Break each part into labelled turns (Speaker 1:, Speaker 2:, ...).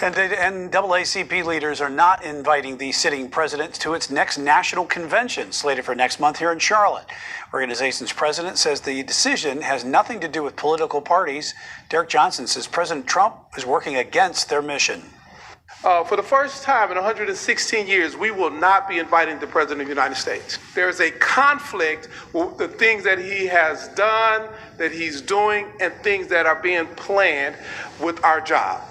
Speaker 1: And NAACP leaders are not inviting the sitting president to its next national convention, slated for next month here in Charlotte. Organization's president says the decision has nothing to do with political parties. Derek Johnson says President Trump is working against their mission.
Speaker 2: For the first time in 116 years, we will not be inviting the President of the United States. There is a conflict with the things that he has done, that he's doing, and things that are being planned with our job.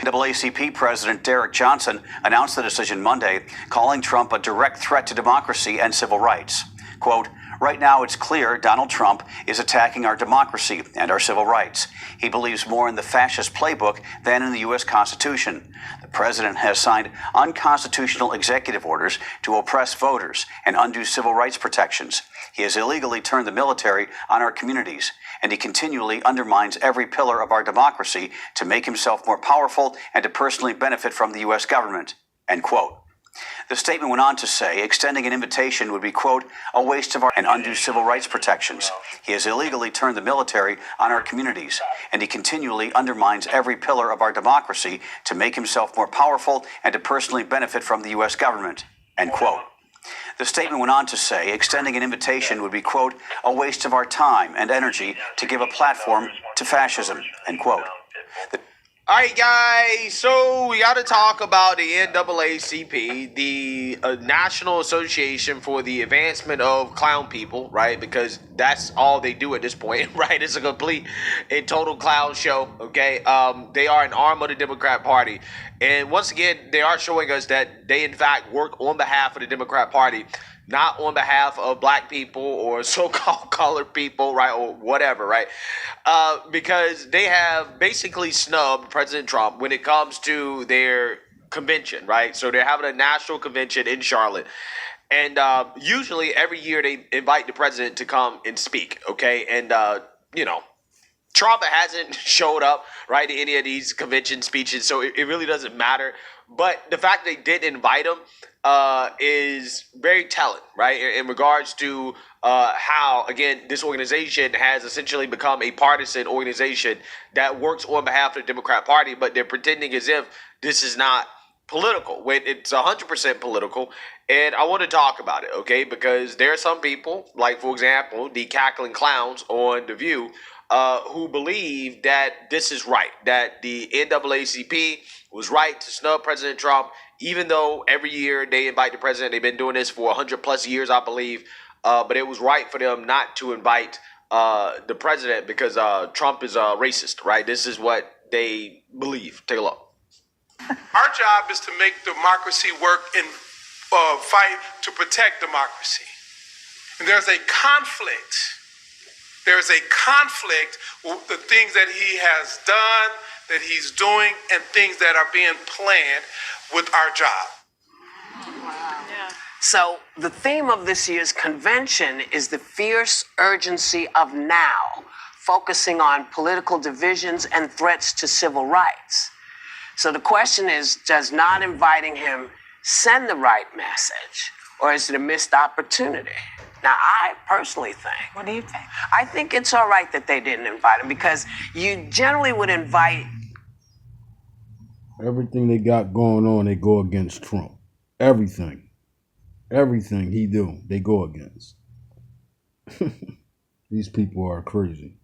Speaker 3: NAACP President Derek Johnson announced the decision Monday, calling Trump a direct threat to democracy and civil rights. Quote, "Right now it's clear Donald Trump is attacking our democracy and our civil rights. He believes more in the fascist playbook than in the U.S. Constitution. The president has signed unconstitutional executive orders to oppress voters and undo civil rights protections. He has illegally turned the military on our communities, and he continually undermines every pillar of our democracy to make himself more powerful and to personally benefit from the U.S. government." End quote. The statement went on to say extending an invitation would be, quote, "a waste of our and undo civil rights protections. He has illegally turned the military on our communities, and he continually undermines every pillar of our democracy to make himself more powerful and to personally benefit from the U.S. government." End quote. The statement went on to say extending an invitation would be, quote, "a waste of our time and energy to give a platform to fascism." End quote.
Speaker 4: All right, guys, so we got to talk about the NAACP, the National Association for the Advancement of Clown People, right? Because that's all they do at this point, right? It's a complete and total clown show, okay? They are an arm of the Democrat Party. And once again, they are showing us that they, in fact, work on behalf of the Democrat Party, not on behalf of black people or so-called colored people, right, or whatever, right? Because they have basically snubbed President Trump when it comes to their convention, right? So they're having a national convention in Charlotte. And usually every year they invite the president to come and speak, okay? And, you know, Trump hasn't showed up, right, to any of these convention speeches, so it really doesn't matter. But the fact they didn't invite him is very telling, right, in regards to how, again, this organization has essentially become a partisan organization that works on behalf of the Democrat Party, but they're pretending as if this is not political, when it's 100% political. And I want to talk about it, okay, because there are some people, like, for example, the cackling clowns on The View, who believe that this is right, that the NAACP was right to snub President Trump, even though every year they invite the president. They've been doing this for 100 plus years, I believe. But it was right for them not to invite the president because Trump is racist, right? This is what they believe. Take a look.
Speaker 2: Our job is to make democracy work and fight to protect democracy. And there's a conflict. There's a conflict with the things that he has done, that he's doing, and things that are being planned with our job.
Speaker 5: Wow. Yeah. So the theme of this year's convention is the fierce urgency of now, focusing on political divisions and threats to civil rights. So the question is, does not inviting him send the right message, or is it a missed opportunity? Now, I personally think.
Speaker 6: What do you think?
Speaker 5: I think it's all right that they didn't invite him, because you generally would invite.
Speaker 7: Everything they got going on, they go against Trump. Everything he do, they go against. These people are crazy.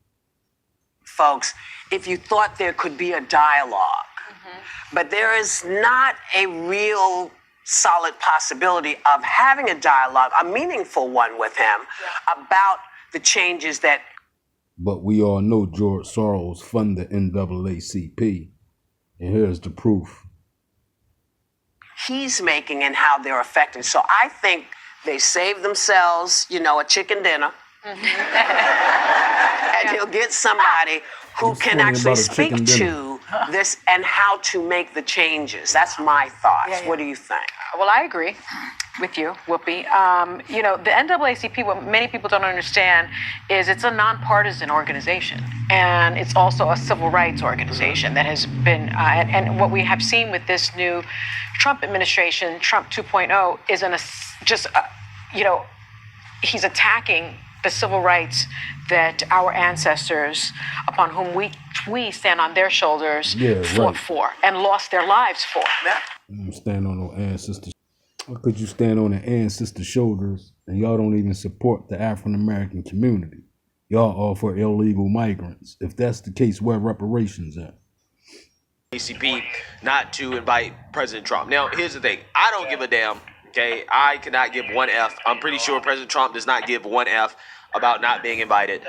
Speaker 5: Folks, if you thought there could be a dialogue, but there is not a real solid possibility of having a dialogue, a meaningful one with him, about the changes that.
Speaker 7: But we all know George Soros funded the NAACP, and here's the proof.
Speaker 5: He's making and how they're affecting. So I think they saved themselves, a chicken dinner. And he'll get somebody who can actually speak to this and how to make the changes. That's my thoughts. Yeah. What do you think?
Speaker 6: Well, I agree with you, Whoopi. The NAACP, what many people don't understand is it's a nonpartisan organization, and it's also a civil rights organization that has been, and what we have seen with this new Trump administration, Trump 2.0, is he's attacking the civil rights that our ancestors, upon whom we stand on their shoulders, fought for and lost their lives for.
Speaker 7: Stand on no ancestors. How could you stand on the ancestors' shoulders and y'all don't even support the African American community? Y'all all for illegal migrants. If that's the case, where reparations at?
Speaker 4: ACP not to invite President Trump. Now, here's the thing. I don't give a damn. Okay, I cannot give one F. I'm pretty sure President Trump does not give one F about not being invited.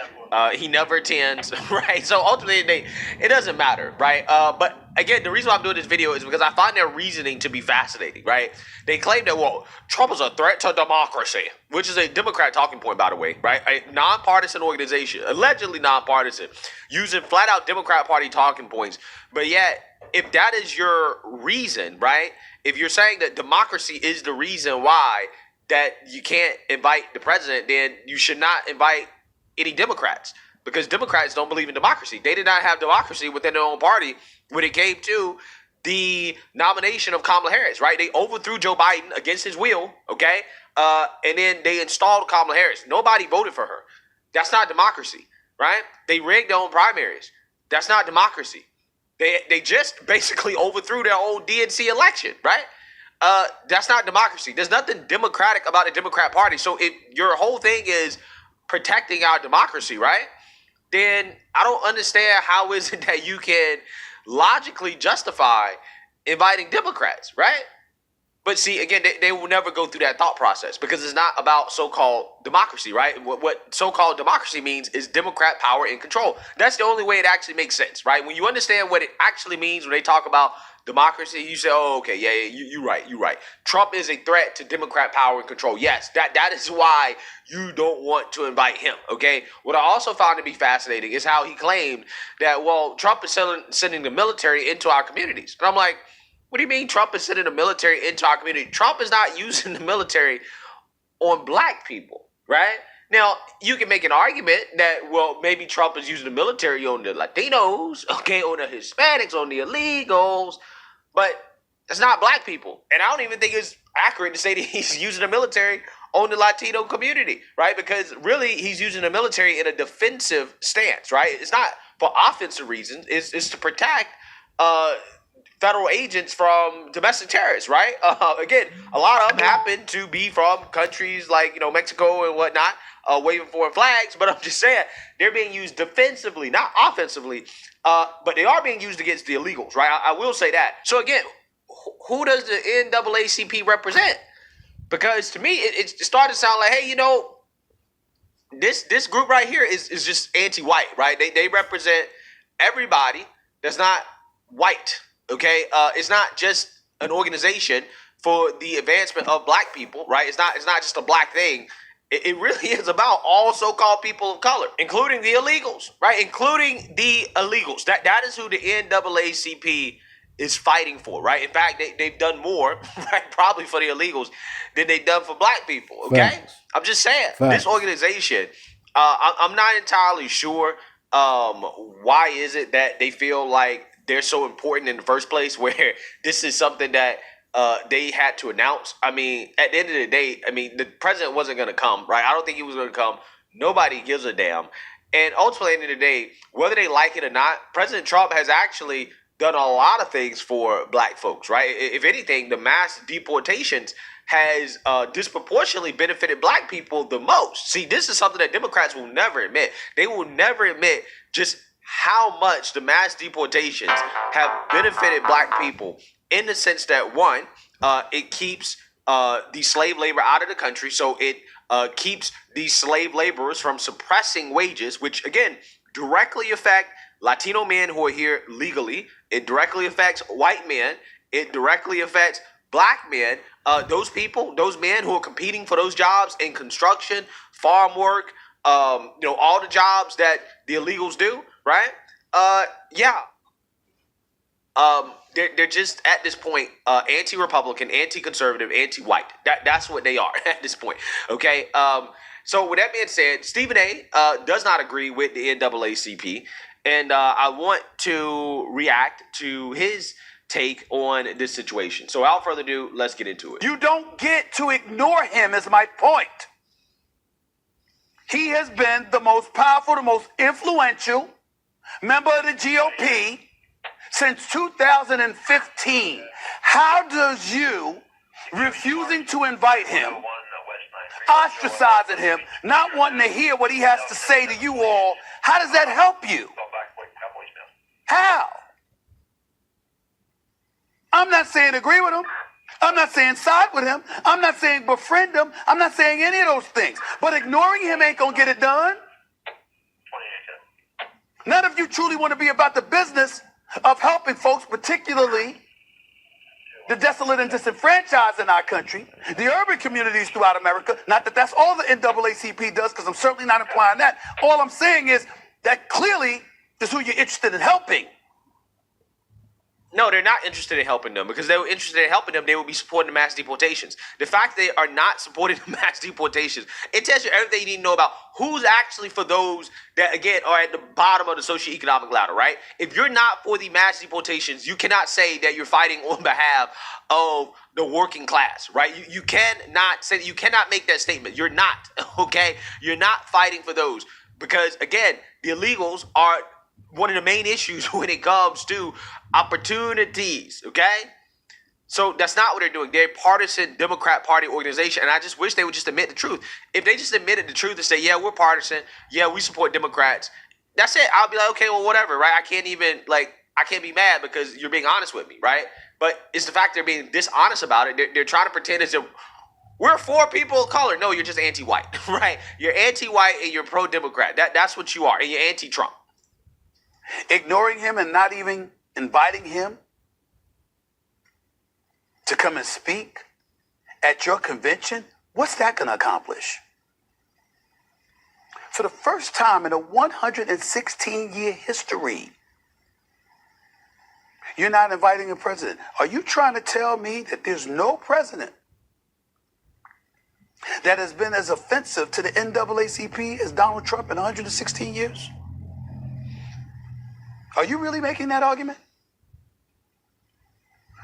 Speaker 4: He never attends, right? So ultimately, it doesn't matter, right? But again, the reason why I'm doing this video is because I find their reasoning to be fascinating, right? They claim that, well, Trump is a threat to democracy, which is a Democrat talking point, by the way, right? A nonpartisan organization, allegedly nonpartisan, using flat out Democrat Party talking points. But yet, if that is your reason, right? If you're saying that democracy is the reason why that you can't invite the president, then you should not invite any Democrats, because Democrats don't believe in democracy. They did not have democracy within their own party when it came to the nomination of Kamala Harris, right? They overthrew Joe Biden against his will, okay? And then they installed Kamala Harris. Nobody voted for her. That's not democracy, right? They rigged their own primaries. That's not democracy. They just basically overthrew their own DNC election, right? That's not democracy. There's nothing democratic about the Democrat Party. So if your whole thing is protecting our democracy, right? Then I don't understand how is it that you can logically justify inviting Democrats, right? But see, again, they will never go through that thought process because it's not about so-called democracy, right? What so-called democracy means is Democrat power and control. That's the only way it actually makes sense, right? When you understand what it actually means when they talk about democracy, you say, oh, okay, yeah, you're right. Trump is a threat to Democrat power and control. Yes, that is why you don't want to invite him, okay? What I also found to be fascinating is how he claimed that, well, Trump is sending the military into our communities. And I'm like, what do you mean Trump is sending the military into our community? Trump is not using the military on black people, right? Now, you can make an argument that, well, maybe Trump is using the military on the Latinos, okay, on the Hispanics, on the illegals, but it's not black people. And I don't even think it's accurate to say that he's using the military on the Latino community, right? Because really, he's using the military in a defensive stance, right? It's not for offensive reasons. It's to protect federal agents from domestic terrorists, right? Again, a lot of them happen to be from countries like, Mexico and whatnot, waving foreign flags. But I'm just saying, they're being used defensively, not offensively. But they are being used against the illegals, right? I will say that. So again, who does the NAACP represent? Because to me, it started to sound like, hey, this group right here is just anti-white, right? They represent everybody that's not white. Okay, it's not just an organization for the advancement of black people, right? It's not just a black thing. It really is about all so-called people of color, including the illegals, right? Including the illegals. That is who the NAACP is fighting for, right? In fact, they've done more, right, probably for the illegals than they've done for black people. Okay, Facts. I'm just saying This organization. I'm not entirely sure why is it that they feel like they're so important in the first place, where this is something that they had to announce. I mean, at the end of the day, the president wasn't going to come, right? I don't think he was going to come. Nobody gives a damn. And ultimately, at the end of the day, whether they like it or not, President Trump has actually done a lot of things for black folks, right? If anything, the mass deportations has disproportionately benefited black people the most. See, this is something that Democrats will never admit. They will never admit just how much the mass deportations have benefited black people, in the sense that, one, it keeps the slave labor out of the country. So it keeps these slave laborers from suppressing wages, which, again, directly affect Latino men who are here legally. It directly affects white men. It directly affects black men. Those people, those men who are competing for those jobs in construction, farm work, all the jobs that the illegals do, right? They're just at this point anti-Republican, anti-conservative, anti-white. That's what they are at this point. Okay. So with that being said, Stephen A. Does not agree with the NAACP, and I want to react to his take on this situation. So without further ado, let's get into it.
Speaker 1: You don't get to ignore him, is my point.
Speaker 8: He has been the most powerful, the most influential member of the GOP since 2015. How does you refusing to invite him, ostracizing him, not wanting to hear what he has to say to you all, how does that help you? How? I'm not saying agree with him. I'm not saying side with him. I'm not saying befriend him. I'm not saying any of those things. But ignoring him ain't gonna get it done. None of you truly want to be about the business of helping folks, particularly the desolate and disenfranchised in our country, the urban communities throughout America. Not that that's all the NAACP does, because I'm certainly not implying that. All I'm saying is that clearly is who you're interested in helping.
Speaker 4: No, they're not interested in helping them, because if they were interested in helping them, they would be supporting the mass deportations. The fact they are not supporting the mass deportations, it tells you everything you need to know about who's actually for those that, again, are at the bottom of the socioeconomic ladder, right? If you're not for the mass deportations, you cannot say that you're fighting on behalf of the working class, right? You cannot say that. You cannot make that statement. You're not, okay? You're not fighting for those, because, again, the illegals are one of the main issues when it comes to opportunities, okay? So that's not what they're doing. They're a partisan Democrat Party organization, and I just wish they would just admit the truth. If they just admitted the truth and say, yeah, we're partisan, yeah, we support Democrats, that's it. I'll be like, okay, well, whatever, right? I can't be mad because you're being honest with me, right? But it's the fact they're being dishonest about it. They're trying to pretend as if we're for people of color. No, you're just anti-white, right? You're anti-white and you're pro-Democrat. That's what you are, and you're anti-Trump.
Speaker 8: Ignoring him and not even inviting him to come and speak at your convention, what's that going to accomplish? For the first time in a 116-year history, you're not inviting a president. Are you trying to tell me that there's no president that has been as offensive to the NAACP as Donald Trump in 116 years? Are you really making that argument?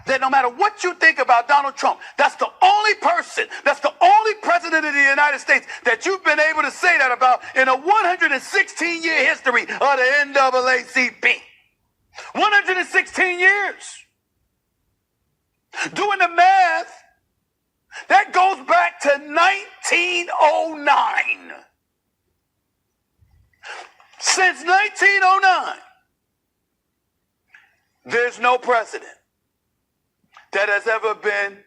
Speaker 8: That no matter what you think about Donald Trump, that's the only person, that's the only president of the United States that you've been able to say that about in a 116-year history of the NAACP. 116 years. Doing the math, that goes back to 1909. Since 1909, there's no president that has ever been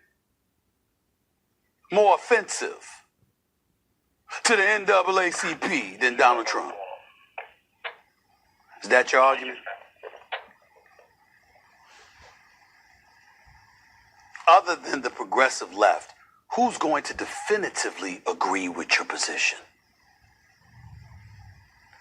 Speaker 8: more offensive to the NAACP than Donald Trump. Is that your argument? Other than the progressive left, who's going to definitively agree with your position?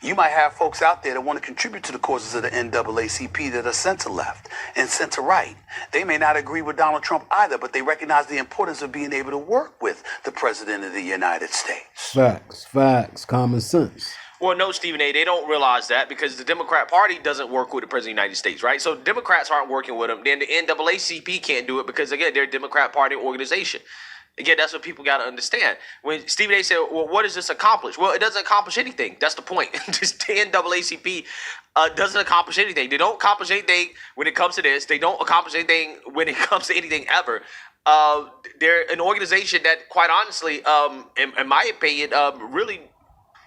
Speaker 8: You might have folks out there that want to contribute to the causes of the NAACP that are center-left and center-right. They may not agree with Donald Trump either, but they recognize the importance of being able to work with the President of the United States.
Speaker 7: Facts, common sense.
Speaker 4: Well, no, Stephen A., they don't realize that because the Democrat Party doesn't work with the President of the United States, right? So Democrats aren't working with them. Then the NAACP can't do it because, again, they're a Democrat Party organization. Again, that's what people got to understand. When Stephen A. said, well, what does this accomplish? Well, it doesn't accomplish anything. That's the point. Just the NAACP doesn't accomplish anything. They don't accomplish anything when it comes to this. They don't accomplish anything when it comes to anything ever. They're an organization that, quite honestly, in my opinion, really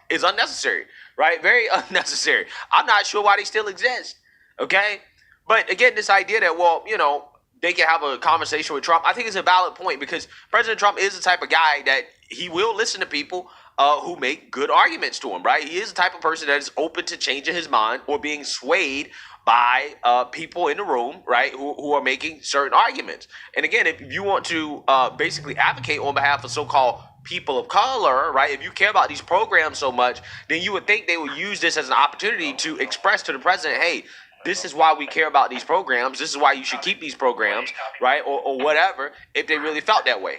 Speaker 4: is unnecessary, right? Very unnecessary. I'm not sure why they still exist, okay? But again, this idea that, well, you know, they can have a conversation with Trump, I think it's a valid point because President Trump is the type of guy that he will listen to people who make good arguments to him, right? He is the type of person that is open to changing his mind or being swayed by people in the room, right, who are making certain arguments. And again, if you want to basically advocate on behalf of so-called people of color, right, if you care about these programs so much, then you would think they would use this as an opportunity to express to the president, hey, this is why we care about these programs. This is why you should keep these programs, right, or whatever, if they really felt that way.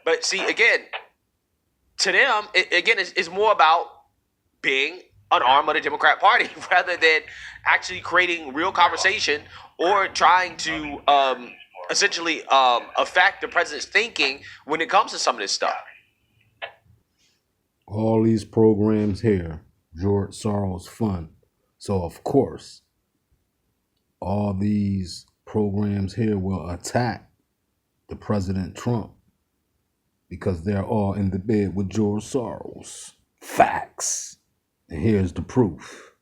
Speaker 4: But see, again, to them, it's more about being an arm of the Democrat Party rather than actually creating real conversation or trying to essentially affect the president's thinking when it comes to some of this stuff.
Speaker 7: All these programs here, George Soros fund. So of course, all these programs here will attack the President Trump because they're all in the bed with George Soros. Facts. And here's the proof.